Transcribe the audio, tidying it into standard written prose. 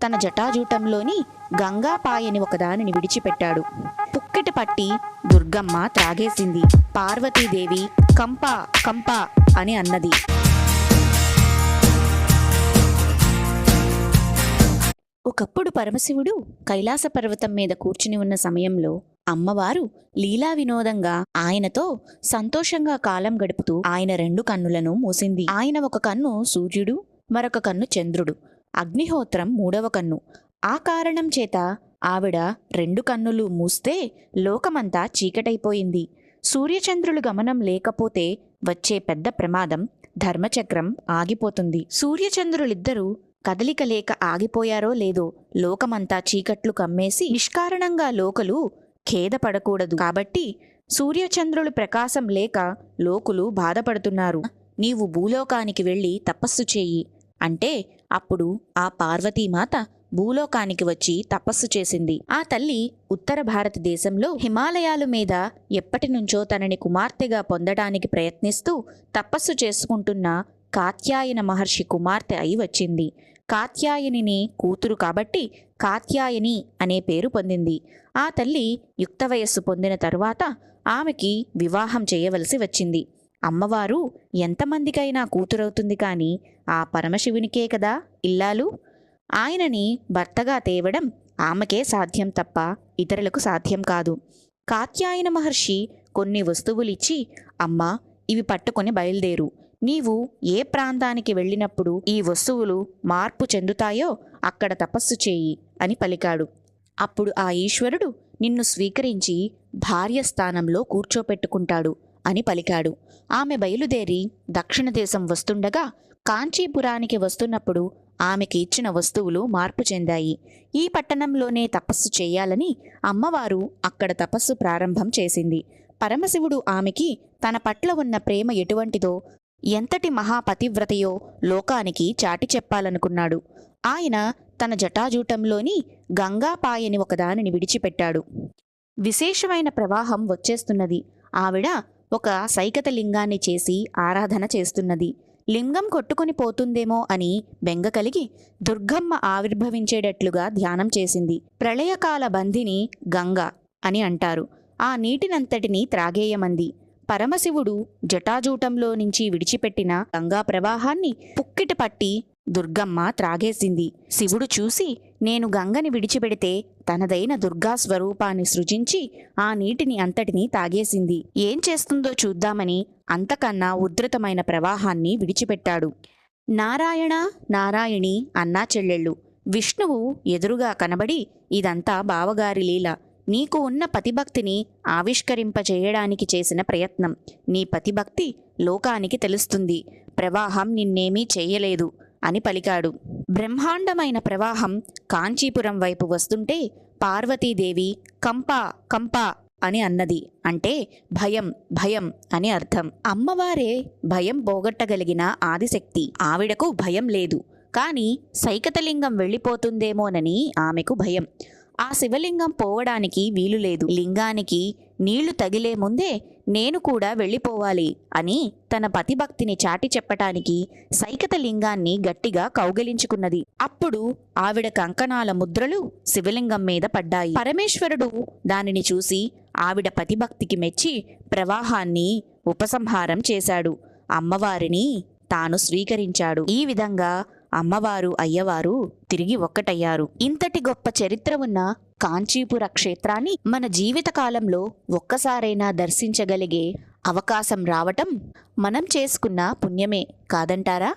తన జటాజూటంలోని గంగాపాయని ఒకదానిని విడిచిపెట్టాడు. పుక్కిట పట్టి దుర్గమ్మ త్రాగేసింది. పార్వతీదేవి కంపా కంపా అని అన్నది. ఒకప్పుడు పరమశివుడు కైలాస పర్వతం మీద కూర్చుని ఉన్న సమయంలో అమ్మవారు లీలా వినోదంగా ఆయనతో సంతోషంగా కాలం గడుపుతూ ఆయన 2 కన్నులను మూసింది. ఆయన ఒక కన్ను సూర్యుడు, మరొక కన్ను చంద్రుడు, అగ్నిహోత్రం 3వ కన్ను. ఆ కారణం చేత ఆవిడ 2 కన్నులు మూస్తే లోకమంతా చీకటైపోయింది. సూర్యచంద్రులు గమనం లేకపోతే వచ్చే పెద్ద ప్రమాదం, ధర్మచక్రం ఆగిపోతుంది. సూర్యచంద్రులిద్దరూ కదలిక లేక ఆగిపోయారో లేదో లోకమంతా చీకట్లు కమ్మేసి నిష్కారణంగా లోకులు ఖేదపడకూడదు. కాబట్టి సూర్యచంద్రులు ప్రకాశం లేక లోకులు బాధపడుతున్నారు. నీవు భూలోకానికి వెళ్ళి తపస్సు చేయి అంటే అప్పుడు ఆ పార్వతీమాత భూలోకానికి వచ్చి తపస్సు చేసింది. ఆ తల్లి ఉత్తర భారతదేశంలో హిమాలయాల మీద ఎప్పటినుంచో తనని కుమార్తెగా పొందడానికి ప్రయత్నిస్తూ తపస్సు చేసుకుంటున్న కాత్యాయన మహర్షి కుమార్తె అయి వచ్చింది. కాత్యాయనిని కూతురు కాబట్టి కాత్యాయని అనే పేరు పొందింది. ఆ తల్లి యుక్త వయస్సు పొందిన తరువాత ఆమెకి వివాహం చేయవలసి వచ్చింది. అమ్మవారు ఎంతమందికైనా కూతురవుతుంది కాని ఆ పరమశివునికే కదా ఇల్లాలు. ఆయనని భర్తగా తేవడం ఆమెకే సాధ్యం తప్ప ఇతరులకు సాధ్యం కాదు. కాత్యాయన మహర్షి కొన్ని వస్తువులిచ్చి, అమ్మా ఇవి పట్టుకొని బయలుదేరు. నీవు ఏ ప్రాంతానికి వెళ్ళినప్పుడు ఈ వస్తువులు మార్పు చెందుతాయో అక్కడ తపస్సు చేయి అని పలికాడు. అప్పుడు ఆ ఈశ్వరుడు నిన్ను స్వీకరించి భార్య స్థానంలో కూర్చోపెట్టుకుంటాడు అని పలికాడు. ఆమె బయలుదేరి దక్షిణ దేశం వస్తుండగా కాంచీపురానికి వస్తున్నప్పుడు ఆమెకి ఇచ్చిన వస్తువులు మార్పు చెందాయి. ఈ పట్టణంలోనే తపస్సు చేయాలని అమ్మవారు అక్కడ తపస్సు ప్రారంభం చేసింది. పరమశివుడు ఆమెకి తన పట్ల ఉన్న ప్రేమ ఎటువంటిదో, ఎంతటి మహాపతివ్రతయో లోకానికి చాటి చెప్పాలనుకున్నాడు. ఆయన తన జటాజూటంలోని గంగాపాయని ఒకదానిని విడిచిపెట్టాడు. విశేషమైన ప్రవాహం వచ్చేస్తున్నది. ఆవిడ ఒక సైకత లింగాన్ని చేసి ఆరాధన చేస్తున్నది. లింగం కొట్టుకుని పోతుందేమో అని బెంగ కలిగి దుర్గమ్మ ఆవిర్భవించేటట్లుగా ధ్యానం చేసింది. ప్రళయకాల బంధిని గంగ అని అంటారు. ఆ నీటినంతటినీ త్రాగేయమంది. పరమశివుడు జటాజూటంలో నుంచి విడిచిపెట్టిన గంగా ప్రవాహాన్ని పుక్కిట పట్టి దుర్గమ్మ త్రాగేసింది. శివుడు చూసి, నేను గంగని విడిచిపెడితే తనదైన దుర్గా స్వరూపాన్ని సృజించి ఆ నీటిని అంతటినీ తాగేసింది. ఏం చేస్తుందో చూద్దామని అంతకన్నా ఉధృతమైన ప్రవాహాన్ని విడిచిపెట్టాడు. నారాయణ నారాయణి అన్నా చెల్లెళ్ళు. విష్ణువు ఎదురుగా కనబడి, ఇదంతా బావగారి లీల. నీకు ఉన్న పతిభక్తిని ఆవిష్కరింపచేయడానికి చేసిన ప్రయత్నం. నీ పతిభక్తి లోకానికి తెలుస్తుంది. ప్రవాహం నిన్నేమీ చెయ్యలేదు అని పలికాడు. బ్రహ్మాండమైన ప్రవాహం కాంచీపురం వైపు వస్తుంటే పార్వతీదేవి కంపా కంపా అని అన్నది. అంటే భయం భయం అని అర్థం. అమ్మవారే భయం పోగొట్టగలిగిన ఆదిశక్తి. ఆవిడకు భయం లేదు, కానీ సైకతలింగం వెళ్ళిపోతుందేమోనని ఆమెకు భయం. ఆ శివలింగం పోవడానికి వీలు లేదు. లింగానికి నీళ్లు తగిలే ముందే నేను కూడా వెళ్ళిపోవాలి అని తన పతిభక్తిని చాటి చెప్పటానికి సైకత లింగాన్ని గట్టిగా కౌగిలించుకున్నది. అప్పుడు ఆవిడ కంకణాల ముద్రలు శివలింగం మీద పడ్డాయి. పరమేశ్వరుడు దానిని చూసి ఆవిడ పతిభక్తికి మెచ్చి ప్రవాహాన్ని ఉపసంహారం చేశాడు. అమ్మవారిని తాను స్వీకరించాడు. ఈ విధంగా అమ్మవారు అయ్యవారు తిరిగి ఒక్కటయ్యారు. ఇంతటి గొప్ప చరిత్ర ఉన్న కాంచీపుర క్షేత్రాన్ని మన జీవితకాలంలో ఒక్కసారైనా దర్శించగలిగే అవకాశం రావటం మనం చేసుకున్న పుణ్యమే కాదంటారా?